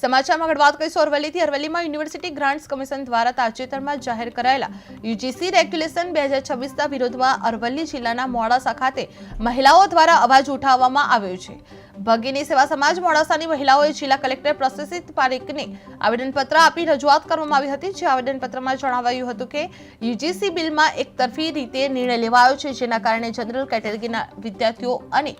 સમાચારમાં આગળ વાત કરીશું અરવલ્લીથી। અરવલ્લીમાં યુનિવર્સિટી ગ્રાન્ટ્સ કમિશન દ્વારા તાજેતરમાં જાહેર કરાયેલા યુજીસી રેગ્યુલેશન 2026ના વિરોધમાં અરવલ્લી જિલ્લાના મોડાસા ખાતે મહિલાઓ દ્વારા અવાજ ઉઠાવવામાં આવ્યો છે। ભગીની સેવા સમાજ મોડાસાની મહિલાઓએ જિલ્લા કલેક્ટર પ્રશસ્તિત પારેખને આવેદનપત્ર આપી રજૂઆત કરવામાં આવી હતી। જે આવેદનપત્રમાં જણાવાયું હતું કે યુજીસી બિલમાં એકતરફી રીતે નિર્ણય લેવાયો છે, જેના કારણે જનરલ કેટેગરીના વિદ્યાર્થીઓ અને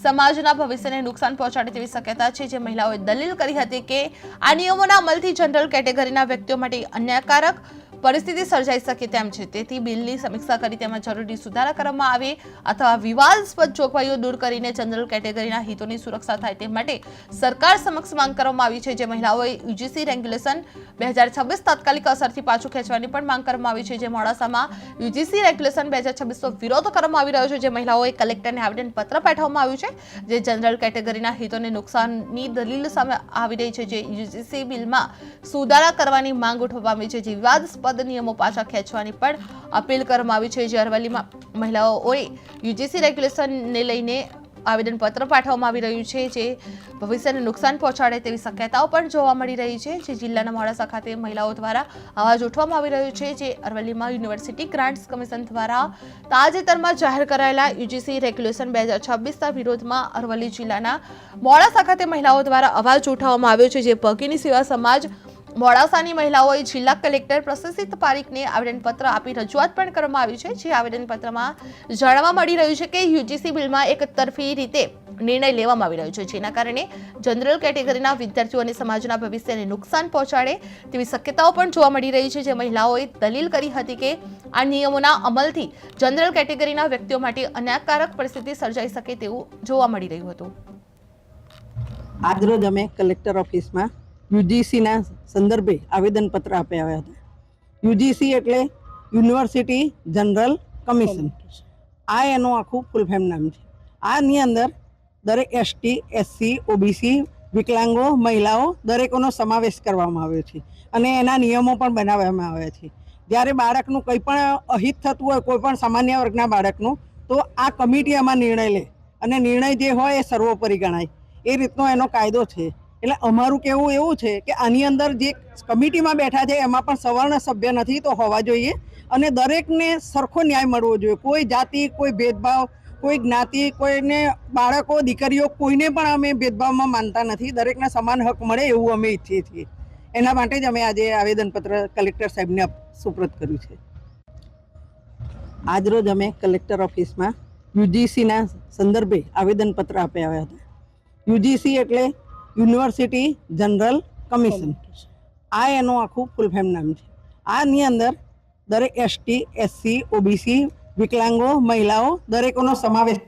સમાજના ભવિષ્યને નુકસાન પહોંચાડે તેવી શક્યતા છે। જે મહિલાઓએ દલીલ કરી હતી કે આ નિયમોના અમલથી જનરલ કેટેગરીના વ્યક્તિઓ માટે અન્યાયકારક પરિસ્થિતિ સર્જાઈ શકે તેમ છે। તેથી બિલની સમીક્ષા કરી તેમાં જરૂરી સુધારા કરવામાં આવે અથવા વિવાદાસ્પદ જોગવાઈઓ દૂર કરીને જનરલ કેટેગરીના હિતોની સુરક્ષા થાય તે માટે સરકાર સમક્ષ માંગ કરવામાં આવી છે। જે મહિલાઓએ યુજીસી રેગ્યુલેશન 2026 તાત્કાલિક અસરથી પાછું ખેંચવાની પણ માંગ કરવામાં આવી છે। જે મોડાસામાં યુજીસી રેગ્યુલેશન 2026નો વિરોધ કરવામાં આવી રહ્યો છે। જે મહિલાઓએ કલેક્ટરને આવેદનપત્ર પાઠવવામાં આવ્યું છે, જે જનરલ કેટેગરીના હિતોને નુકસાનની દલીલ સામે આવી રહી છે। જે યુજીસી બિલમાં સુધારા કરવાની માંગ ઉઠવામાં આવી છે, જે વિવાદાસ્પદ નિયમો પાછા ખેંચવાની પણ અપીલ કરવામાં આવી છે। જે અરવલ્લીમાં મહિલાઓએ યુજીસી રેગ્યુલેશનને લઈને આવેદનપત્ર પાઠવવામાં આવી રહ્યું છે, જે ભવિષ્યને નુકસાન પહોંચાડે તેવી શક્યતાઓ પણ જોવા મળી રહી છે। જે જિલ્લાના મોડાસા ખાતે મહિલાઓ દ્વારા અવાજ ઉઠવામાં આવી રહ્યો છે। જે અરવલ્લીમાં યુનિવર્સિટી ગ્રાન્ટ્સ કમિશન દ્વારા તાજેતરમાં જાહેર કરાયેલા યુજીસી રેગ્યુલેશન 2026ના વિરોધમાં અરવલ્લી જિલ્લાના મોડાસા ખાતે મહિલાઓ દ્વારા અવાજ ઉઠાવવામાં આવ્યો છે। જે ભગીની સેવા સમાજ મોડાસાની મહિલાઓએ જિલ્લા કલેક્ટર પ્રશસ્તિત પારેખને આવેદનપત્ર આપી રજૂઆત પણ કરવામાં આવી છે। જે આવેદનપત્રમાં જાણવા મળી રહ્યું છે કે યુજીસી બિલમાં એકતરફી રીતે નિર્ણય લેવામાં આવી રહ્યો છે, જેના કારણે જનરલ કેટેગરીના વિદ્યાર્થીઓ અને સમાજના ભવિષ્યને નુકસાન પહોંચાડે તેવી શક્યતાઓ પણ જોવા મળી રહી છે। જે મહિલાઓએ દલીલ કરી હતી કે આ નિયમોના અમલથી જનરલ કેટેગરીના વ્યક્તિઓ માટે અન્યાયકારક પરિસ્થિતિ સર્જાઈ શકે તેવું જોવા મળી રહ્યું હતું। આજરોજ અમે કલેક્ટર ઓફિસમાં યુજીસીના સંદર્ભે આવેદનપત્ર આપ્યા હતા। યુજીસી એટલે યુનિવર્સિટી જનરલ કમિશન, આ એનું આખું ફૂલ ફોર્મ નામ છે। આની અંદર દરેક એસટી, એસસી, ઓબીસી, વિકલાંગો, મહિલાઓ દરેકોનો સમાવેશ કરવામાં આવ્યો છે અને એના નિયમો પણ બનાવવામાં આવ્યા છે। જ્યારે બાળકનું કંઈ પણ અહિત થતું હોય, કોઈ પણ સામાન્ય વર્ગના બાળકનું, તો આ કમિટી આમાં નિર્ણય લે અને નિર્ણય જે હોય એ સર્વોપરી ગણાય, એ રીતનો એનો કાયદો છે। એટલે અમારું કહેવું એવું છે કે આની અંદર જે કમિટીમાં બેઠા છે એમાં પણ સવર્ણ સભ્ય નથી તો હોવા જોઈએ અને દરેકને સરખો ન્યાય મળવો જોઈએ। કોઈ જાતિ, કોઈ ભેદભાવ, કોઈ જ્ઞાતિ, કોઈને બાળકો, દીકરીઓ, કોઈને પણ અમે ભેદભાવમાં માનતા નથી। દરેકને સમાન હક મળે એવું અમે ઈચ્છીએ છીએ। એના માટે જ અમે આજે આવેદનપત્ર કલેક્ટર સાહેબને સુપ્રત કર્યું છે। આજરોજ અમે કલેક્ટર ઓફિસમાં યુજીસીના સંદર્ભે આવેદનપત્ર આપ્યા હતા। યુજીસી એટલે યુનિવર્સિટી જનરલ કમિશન, આ એનું આખું ફૂલ ફોર્મ નામ છે। આની અંદર દરેક એસટી, એસસી, ઓબીસી, વિકલાંગો, મહિલાઓ દરેકોનો સમાવેશ